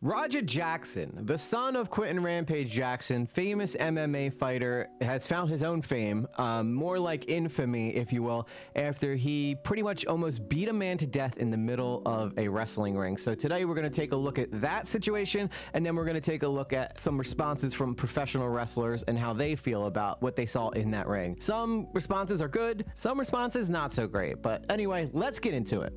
Raja Jackson, the son of Quinten Rampage Jackson, famous MMA fighter, has found his own fame, more like infamy, if you will, after he pretty much almost beat a man to death in the middle of a wrestling ring. So today we're going to take a look at that situation, and then we're going to take a look at some responses from professional wrestlers and how they feel about what they saw in that ring. Some responses are good, some responses not so great. But anyway, let's get into it.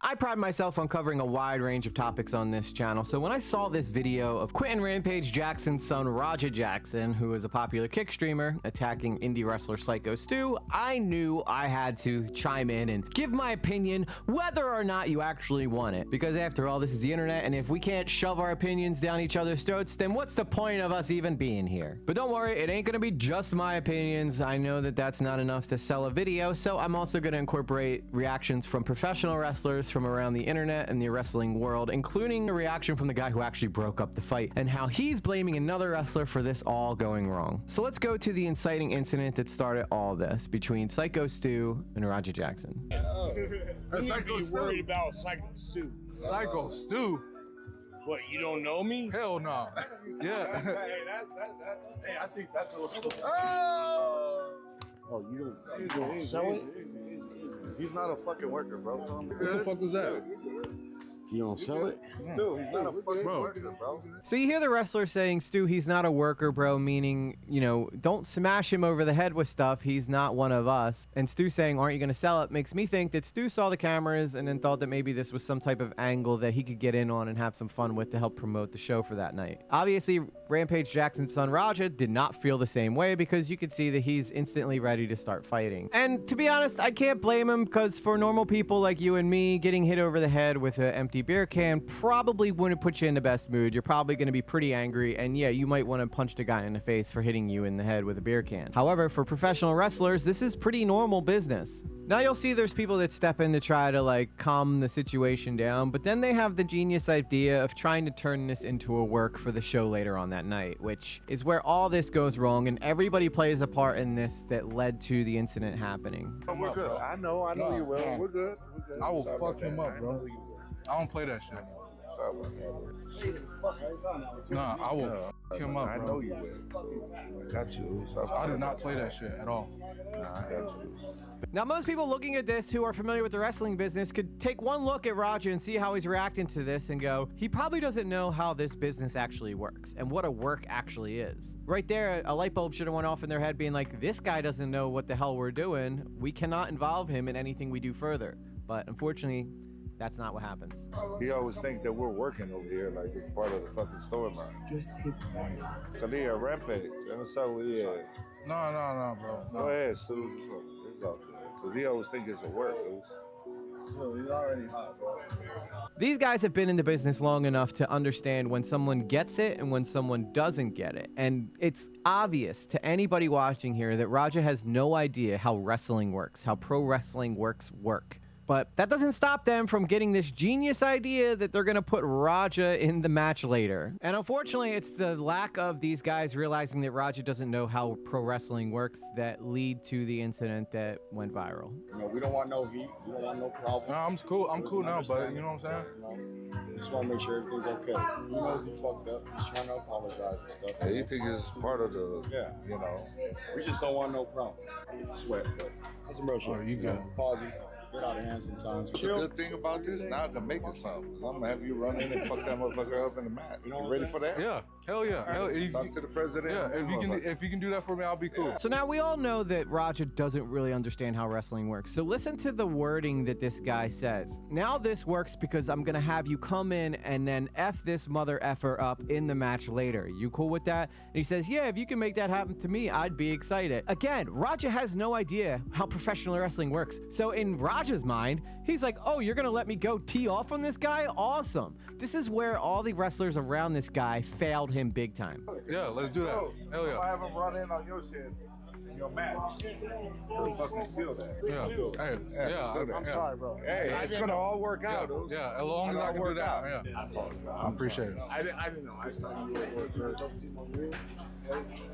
I pride myself on covering a wide range of topics on this channel, so when I saw this video of Quinten Rampage Jackson's son Raja Jackson, who is a popular kick streamer, attacking indie wrestler Syko Stu, I knew I had to chime in and give my opinion whether or not you actually want it. Because after all, this is the internet, and if we can't shove our opinions down each other's throats, then what's the point of us even being here? But don't worry, it ain't gonna be just my opinions. I know that that's not enough to sell a video, so I'm also gonna incorporate reactions from professional wrestlers from around the internet and the wrestling world, including a reaction from the guy who actually broke up the fight and how he's blaming another wrestler for this all going wrong. So let's go to the inciting incident that started all this between Syko Stu and Raja Jackson. Syko Stu. Worried about Syko Stu. Syko Stu? What, you don't know me? Hell no. Yeah. Hey, I think that's a little. Oh, you don't sell it? He's not a fucking worker, bro. What the fuck was that? You don't sell it? Dude, he's not a fucking worker, bro. So you hear the wrestler saying, Stu, he's not a worker, bro, meaning, you know, don't smash him over the head with stuff. He's not one of us. And Stu saying, aren't you going to sell it? Makes me think that Stu saw the cameras and then thought that maybe this was some type of angle that he could get in on and have some fun with to help promote the show for that night. Obviously, Rampage Jackson's son Raja did not feel the same way because you could see that he's instantly ready to start fighting. And to be honest, I can't blame him because for normal people like you and me, getting hit over the head with an empty beer can probably wouldn't put you in the best mood. You're probably going to be pretty angry, and yeah, you might want to punch the guy in the face for hitting you in the head with a beer can. However, for professional wrestlers, this is pretty normal business. Now you'll see there's people that step in to try to like calm the situation down, but then they have the genius idea of trying to turn this into a work for the show later on that night, which is where all this goes wrong and everybody plays a part in this that led to the incident happening. Oh, we're good. I know you will. We're good. We're good. I will fuck him up, bro. I don't play that shit. Nah, I will fuck him up, bro. I know you will. I got you. I do not play that shit at all. Nah, I got you. Now, most people looking at this who are familiar with the wrestling business could take one look at Raja and see how he's reacting to this and go, he probably doesn't know how this business actually works and what a work actually is. Right there, a light bulb should have went off in their head being like, this guy doesn't know what the hell we're doing. We cannot involve him in anything we do further. But unfortunately, that's not what happens. He always think that we're working over here like it's part of the fucking storyline. Just hit one. Kalia Rampage, and so yeah. No, bro. Go ahead, Stu. It's all good. Cause he always think it's a work, he's already hot, bro. These guys have been in the business long enough to understand when someone gets it and when someone doesn't get it. And it's obvious to anybody watching here that Raja has no idea how wrestling works, how pro wrestling work. But that doesn't stop them from getting this genius idea that they're going to put Raja in the match later. And unfortunately, it's the lack of these guys realizing that Raja doesn't know how pro wrestling works that lead to the incident that went viral. You know, we don't want no heat. We don't want no problem. Nah, I'm cool. I'm cool now, but you know what I'm saying? You know, we just want to make sure everything's okay. He knows he fucked up. He's trying to apologize and stuff. Yeah, you think it's part of the, you know. We just don't want no problem. Sweat, but that's some real shit. Oh, you good. Pauses. Get out of hand sometimes. The good thing about this, now I can make it something. I'm gonna have you run in and fuck that motherfucker up in the mat. You ready for that? Yeah. Hell yeah. Talk to the president. Yeah, if you can do that for me, I'll be cool. So now we all know that Raja doesn't really understand how wrestling works. So listen to the wording that this guy says. Now this works because I'm going to have you come in and then F this mother effer up in the match later. You cool with that? And he says, yeah, if you can make that happen to me, I'd be excited. Again, Raja has no idea how professional wrestling works. So in Raja's mind, he's like, oh, you're going to let me go tee off on this guy? Awesome. This is where all the wrestlers around this guy failed him big time. Yeah, let's do that. Hell yeah. I have him run in on your shit. your match. So fucking seal that. Yeah. Hey, yeah. do that. I'm sorry, bro. Hey, it's gonna all work out, dude. Yeah, as long as I can do that. Yeah. I apologize. I appreciate it. I didn't know. I just thought you were Don't see my wheel.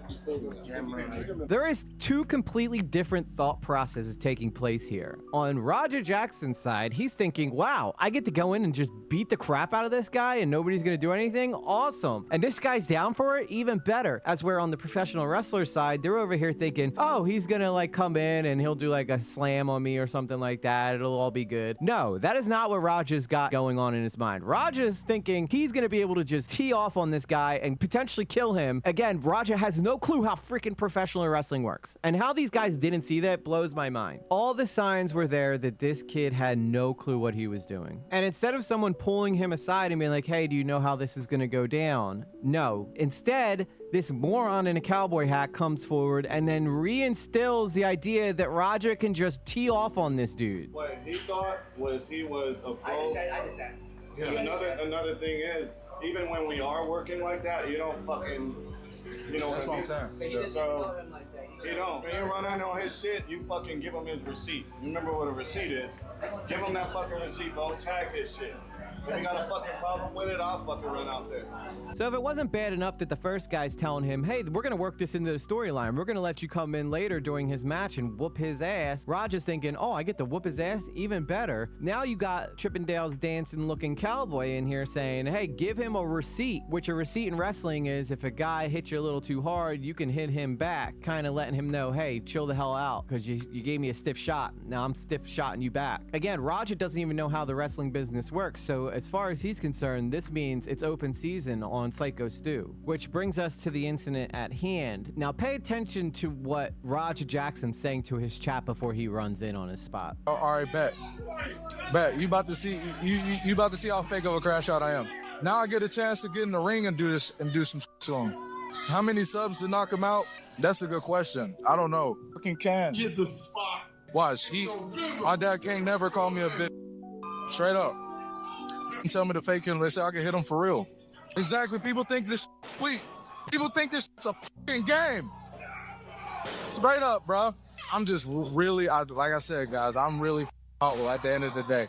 Just stay with the camera. There is two completely different thought processes taking place here. On Roger Jackson's side, he's thinking, wow, I get to go in and just beat the crap out of this guy and nobody's going to do anything? Awesome. And this guy's down for it? Even better. As where on the professional wrestler side, they're over here thinking, oh, he's going to like come in and he'll do like a slam on me or something like that. It'll all be good. No, that is not what Roger's got going on in his mind. Roger's thinking he's going to be able to just tee off on this guy and potentially kill him. Again, Roger has no clue how freaking professional wrestling works. And how these guys didn't see that blows my mind. All the signs were there that this kid had no clue what he was doing. And instead of someone pulling him aside and being like, hey, do you know how this is going to go down? No. Instead, this moron in a cowboy hat comes forward and then reinstills the idea that Roger can just tee off on this dude. What he thought was he was a pro. I understand. Yeah, another thing is, even when we are working like that, you don't fucking, you know That's what I'm saying. But he doesn't So- know him like that. you don't. When you run in on his shit, you fucking give him his receipt. You remember what a receipt is? Give him that fucking receipt, bro. Tag his shit. If you got a fucking problem with it, I'll fucking run out there. So if it wasn't bad enough that the first guy's telling him, hey, we're going to work this into the storyline. We're going to let you come in later during his match and whoop his ass. Roger's thinking, oh, I get to whoop his ass? Even better. Now you got Chippendale's dancing looking cowboy in here saying, hey, give him a receipt, which a receipt in wrestling is if a guy hits you a little too hard, you can hit him back, kind of letting him know, hey, chill the hell out because you gave me a stiff shot. Now I'm stiff shotting you back. Again, Roger doesn't even know how the wrestling business works. So as far as he's concerned, this means it's open season on Syko Stu, which brings us to the incident at hand. Now pay attention to what Roger Jackson's saying to his chat before he runs in on his spot. Oh, all right, bet. You about to see you about to see how fake of a crash out I am. Now I get a chance to get in the ring and do this and do some to him. How many subs to knock him out? That's a good question. I don't know. Fucking can. Gets a spot. Watch, my dad can't never call me a bitch. Straight up. And tell me to fake him. They say I can hit him for real. Exactly. People think this sweet. People think this is a fucking game. Straight up, bro. I'm just really, like I said, guys, I'm really humble at the end of the day.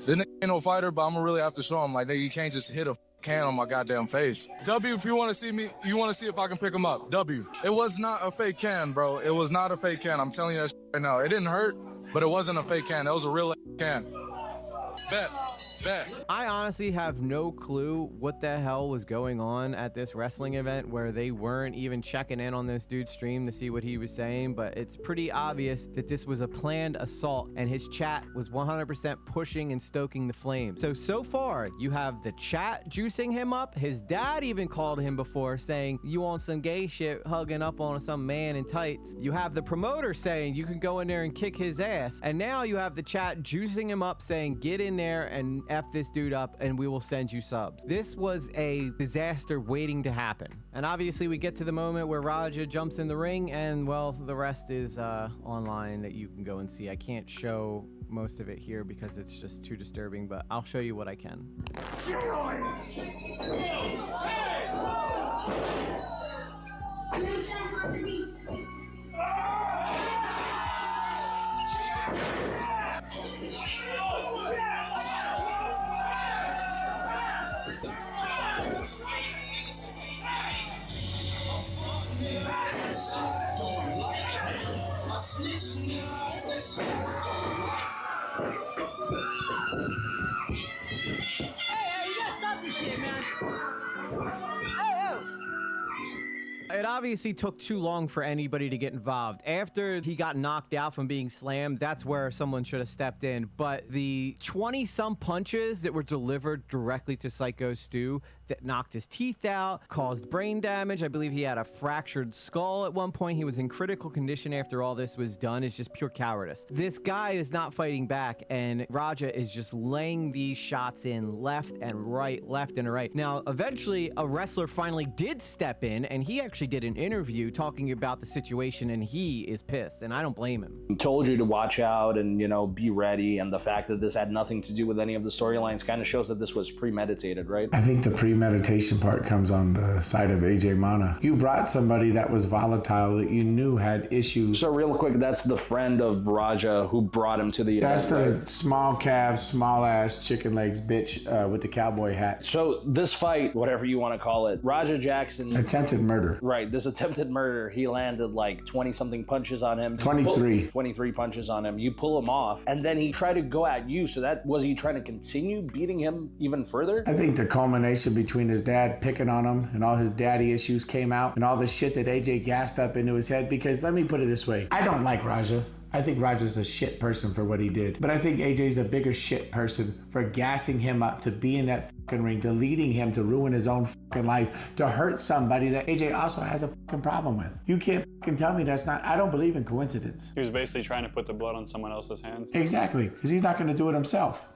The nigga ain't no fighter, but I'm gonna really have to show him, like, nigga, you can't just hit a can on my goddamn face. W, if you want to see me, you want to see if I can pick him up. W. It was not a fake can, bro. It was not a fake can. I'm telling you that right now. It didn't hurt, but it wasn't a fake can. That was a real can. Bet. I honestly have no clue what the hell was going on at this wrestling event where they weren't even checking in on this dude's stream to see what he was saying, but it's pretty obvious that this was a planned assault and his chat was 100% pushing and stoking the flame. So far, you have the chat juicing him up. His dad even called him before saying, you want some gay shit hugging up on some man in tights. You have the promoter saying you can go in there and kick his ass. And now you have the chat juicing him up saying, get in there and F this dude up and we will send you subs. This was a disaster waiting to happen. And obviously we get to the moment where Raja jumps in the ring and, well, the rest is online that you can go and see. I can't show most of it here because it's just too disturbing, but I'll show you what I can. It obviously took too long for anybody to get involved. After he got knocked out from being slammed, that's where someone should have stepped in. But the 20-some punches that were delivered directly to Syko Stu that knocked his teeth out, caused brain damage. I believe he had a fractured skull at one point. He was in critical condition after all this was done. It's just pure cowardice. This guy is not fighting back, and Raja is just laying these shots in left and right, left and right. Now, eventually, a wrestler finally did step in, and he actually did an interview talking about the situation, and he is pissed, and I don't blame him. He told you to watch out and, you know, be ready, and the fact that this had nothing to do with any of the storylines kind of shows that this was premeditated, right? I think the premeditation part comes on the side of AJ Mana. You brought somebody that was volatile that you knew had issues. So real quick, that's the friend of Raja who brought him to the That's event, the small calf, small ass, chicken legs bitch with the cowboy hat. So this fight, whatever you want to call it, Raja Jackson. Attempted murder. Right, this attempted murder, he landed like 20-something punches on him. 23. 23 punches on him. You pull him off, and then he tried to go at you. So that was he trying to continue beating him even further? I think the culmination between his dad picking on him and all his daddy issues came out and all the shit that AJ gassed up into his head, because let me put it this way. I don't like Raja. I think Raja's a shit person for what he did. But I think AJ's a bigger shit person for gassing him up to be in that fucking ring, to leading him to ruin his own fucking life, to hurt somebody that AJ also has a fucking problem with. You can't fucking tell me that's not, I don't believe in coincidence. He was basically trying to put the blood on someone else's hands. Exactly, because he's not gonna do it himself.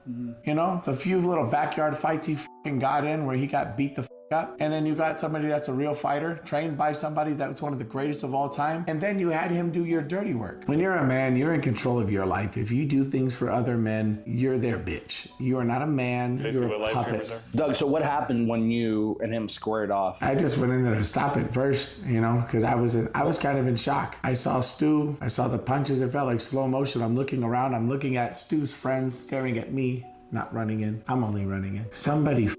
You know, the few little backyard fights he fucking got in where he got beat the up, and then you got somebody that's a real fighter, trained by somebody that was one of the greatest of all time, and then you had him do your dirty work. When you're a man, you're in control of your life. If you do things for other men, you're their bitch. You are not a man, Basically you're a puppet. Doug, so what happened when you and him squared off? I just went in there to stop it first, you know, because I was kind of in shock. I saw Stu, I saw the punches, it felt like slow motion. I'm looking around, I'm looking at Stu's friends staring at me, not running in. I'm only running in. Somebody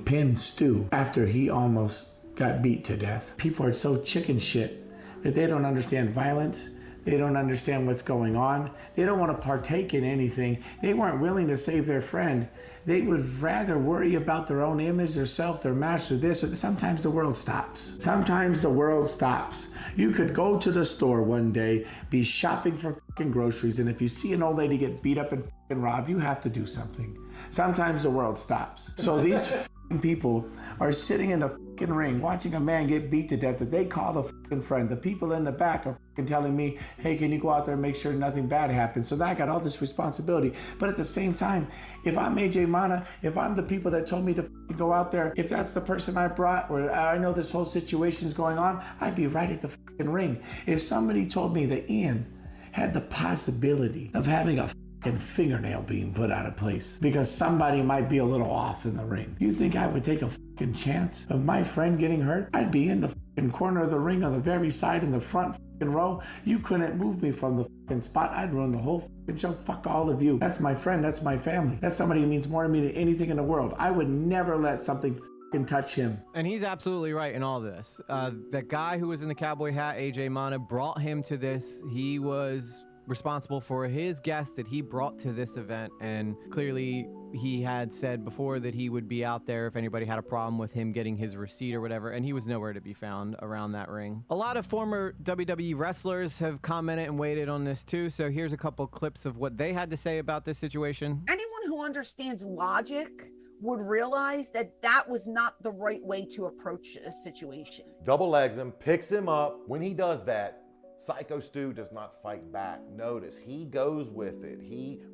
pinned Stu after he almost got beat to death. People are so chicken shit that they don't understand violence. They don't understand what's going on. They don't want to partake in anything. They weren't willing to save their friend. They would rather worry about their own image, their self, their match, or this. Sometimes the world stops. Sometimes the world stops. You could go to the store one day, be shopping for fucking groceries, and if you see an old lady get beat up and fucking robbed, you have to do something. Sometimes the world stops. So these fucking people are sitting in the fucking ring watching a man get beat to death that they call a fucking friend. The people in the back are fucking telling me, hey, can you go out there and make sure nothing bad happens? So now I got all this responsibility. But at the same time, if I'm AJ Mana, if I'm the people that told me to fucking go out there, if that's the person I brought, or I know this whole situation's going on, I'd be right at the fucking ring. If somebody told me that Ian had the possibility of having a fucking fingernail being put out of place because somebody might be a little off in the ring, you think I would take a fucking chance of my friend getting hurt? I'd be in the fucking corner of the ring on the very side in the front fucking row. You couldn't move me from the fucking spot. I'd run the whole fucking show. Fuck all of you. That's my friend. That's my family. That's somebody who means more to me than anything in the world. I would never let something fucking touch him. And he's absolutely right in all this. The guy who was in the cowboy hat, AJ Mana, brought him to this. He was responsible for his guest that he brought to this event, and clearly he had said before that he would be out there if anybody had a problem with him getting his receipt or whatever, and he was nowhere to be found around that ring. A lot of former WWE wrestlers have commented and waited on this too, so here's a couple clips of what they had to say about this situation. Anyone who understands logic would realize that that was not the right way to approach a situation. Double legs him, picks him up. When he does that, Syko Stu does not fight back. Notice, he goes with it.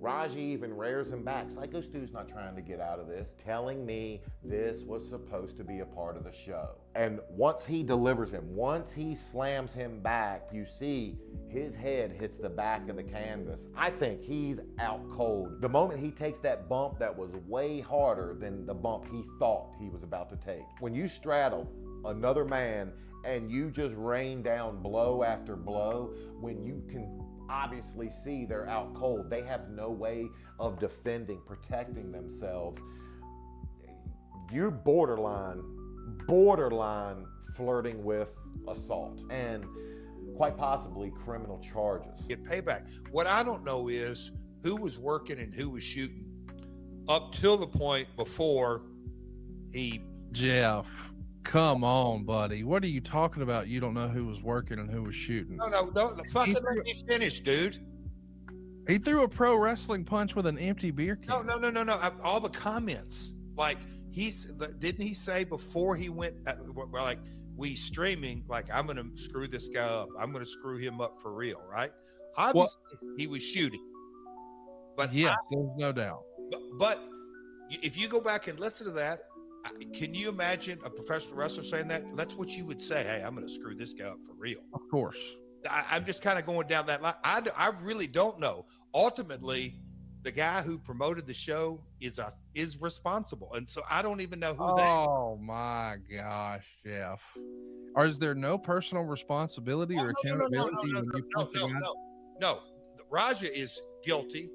Raji even rears him back. Syko Stu's not trying to get out of this, telling me this was supposed to be a part of the show. And once he delivers him, once he slams him back, you see his head hits the back of the canvas. I think he's out cold. The moment he takes that bump that was way harder than the bump he thought he was about to take. When you straddle another man and you just rain down blow after blow, when you can obviously see they're out cold, they have no way of defending, protecting themselves, you're borderline flirting with assault and quite possibly criminal charges. Get payback. What I don't know is who was working and who was shooting up till the point before he... Jeff, come on, buddy. What are you talking about? You don't know who was working and who was shooting. No, fucking let me finish, dude. He threw a pro wrestling punch with an empty beer can. No. All the comments, like didn't he say before he went, like we streaming, like I'm gonna screw this guy up. I'm gonna screw him up for real, right? Obviously, he was shooting. But yeah, there's no doubt. But if you go back and listen to that, can you imagine a professional wrestler saying that? That's what you would say. Hey, I'm going to screw this guy up for real. Of course. I'm just kind of going down that line. I really don't know. Ultimately, the guy who promoted the show is responsible. And so I don't even know who Oh my gosh, Jeff. Or is there no personal responsibility or accountability when you punch a guy? No. Raja is guilty.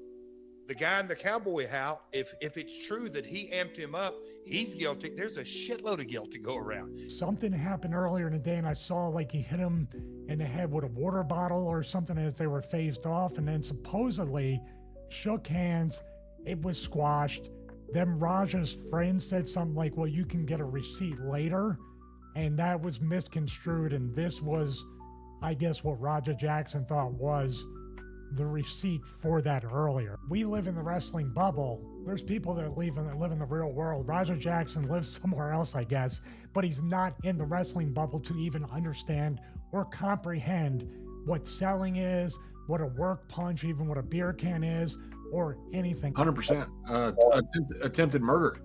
The guy in the cowboy hat, if it's true that he amped him up, he's guilty. There's a shitload of guilt to go around. Something happened earlier in the day, and I saw like he hit him in the head with a water bottle or something as they were phased off, and then supposedly shook hands. It was squashed. Then Raja's friend said something like, well, you can get a receipt later. And that was misconstrued. And this was, I guess, what Raja Jackson thought was the receipt for that earlier. We live in the wrestling bubble. There's people that live in the real world. Raja Jackson lives somewhere else, I guess, but he's not in the wrestling bubble to even understand or comprehend what selling is, what a work punch, even what a beer can is, or anything. 100%. Attempted murder.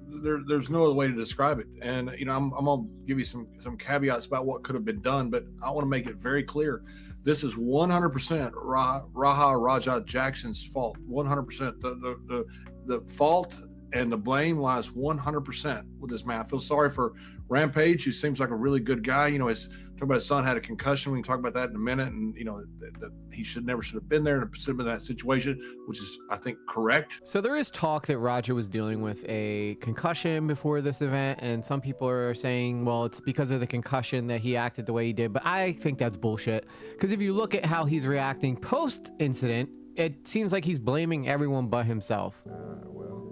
There's no other way to describe it. And, you know, I'm going to give you some caveats about what could have been done, but I want to make it very clear. This is 100% Raja Jackson's fault. 100%. The fault and the blame lies 100% with this man. I feel sorry for Rampage, who seems like a really good guy. You know, talking about his son had a concussion. We can talk about that in a minute. And, you know, that he should have been there and been in that situation, which is, I think, correct. So there is talk that Raja was dealing with a concussion before this event. And some people are saying, well, it's because of the concussion that he acted the way he did. But I think that's bullshit. Because if you look at how he's reacting post-incident, it seems like he's blaming everyone but himself. Well,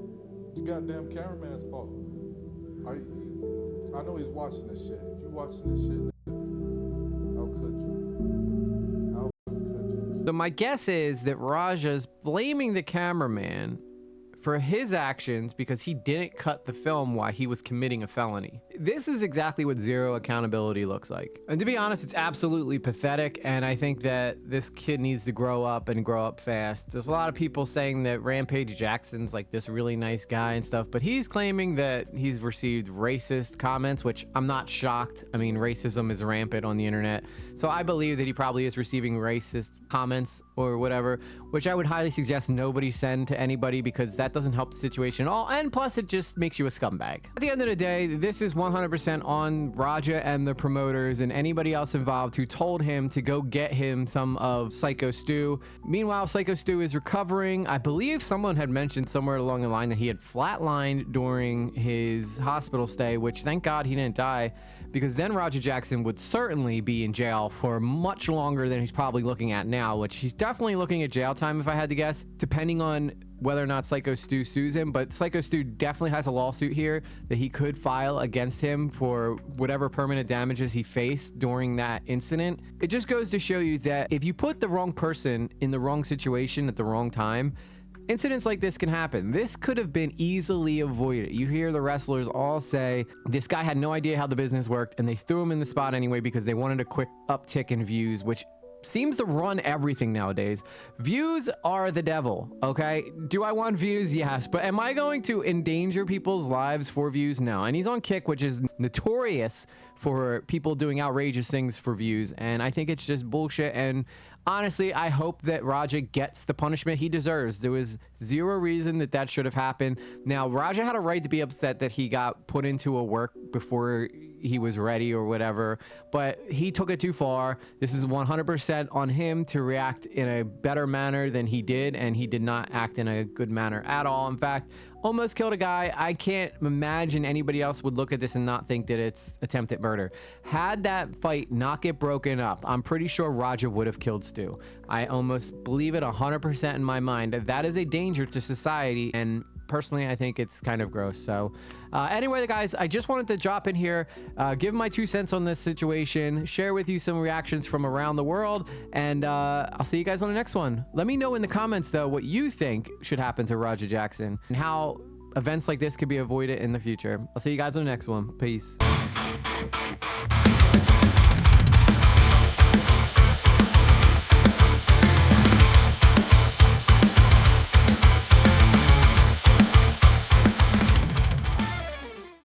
it's the goddamn cameraman's fault. I know he's watching this shit. If you're watching this shit, how could you? How could you? So my guess is that Raja's blaming the cameraman for his actions because he didn't cut the film while he was committing a felony. This is exactly what zero accountability looks like. And to be honest, it's absolutely pathetic, and I think that this kid needs to grow up and grow up fast. There's a lot of people saying that Rampage Jackson's like this really nice guy and stuff, but he's claiming that he's received racist comments, which I'm not shocked. I mean, racism is rampant on the internet. So I believe that he probably is receiving racist comments or whatever, which I would highly suggest nobody send to anybody because that doesn't help the situation at all. And plus, it just makes you a scumbag. At the end of the day, this is 100% on Raja and the promoters and anybody else involved who told him to go get him some of Syko Stu. Meanwhile, Syko Stu is recovering. I believe someone had mentioned somewhere along the line that he had flatlined during his hospital stay, which thank God he didn't die, because then Raja Jackson would certainly be in jail for much longer than he's probably looking at now, which he's definitely looking at jail time if I had to guess, depending on whether or not Syko Stu sues him. But Syko Stu definitely has a lawsuit here that he could file against him for whatever permanent damages he faced during that incident. It just goes to show you that if you put the wrong person in the wrong situation at the wrong time, incidents like this can happen. This could have been easily avoided. You hear the wrestlers all say this guy had no idea how the business worked and they threw him in the spot anyway because they wanted a quick uptick in views, which seems to run everything nowadays. Views are the devil, okay? Do I want views? Yes. But am I going to endanger people's lives for views? No. And he's on Kick, which is notorious for people doing outrageous things for views. And I think it's just bullshit. And honestly, I hope that Raja gets the punishment he deserves. There was zero reason that should have happened. Now, Raja had a right to be upset that he got put into a work before he was ready or whatever, but he took it too far. This is 100% on him to react in a better manner than he did, and he did not act in a good manner at all. In fact, almost killed a guy. I can't imagine anybody else would look at this and not think that it's attempted murder. Had that fight not get broken up, I'm pretty sure Raja would have killed Stu. I almost believe it 100% in my mind. That is a danger to society, and personally, I think it's kind of gross. So anyway, guys, I just wanted to drop in here, give my 2 cents on this situation, share with you some reactions from around the world, and I'll see you guys on the next one. Let me know in the comments, though, what you think should happen to Raja Jackson and how events like this could be avoided in the future. I'll see you guys on the next one. Peace.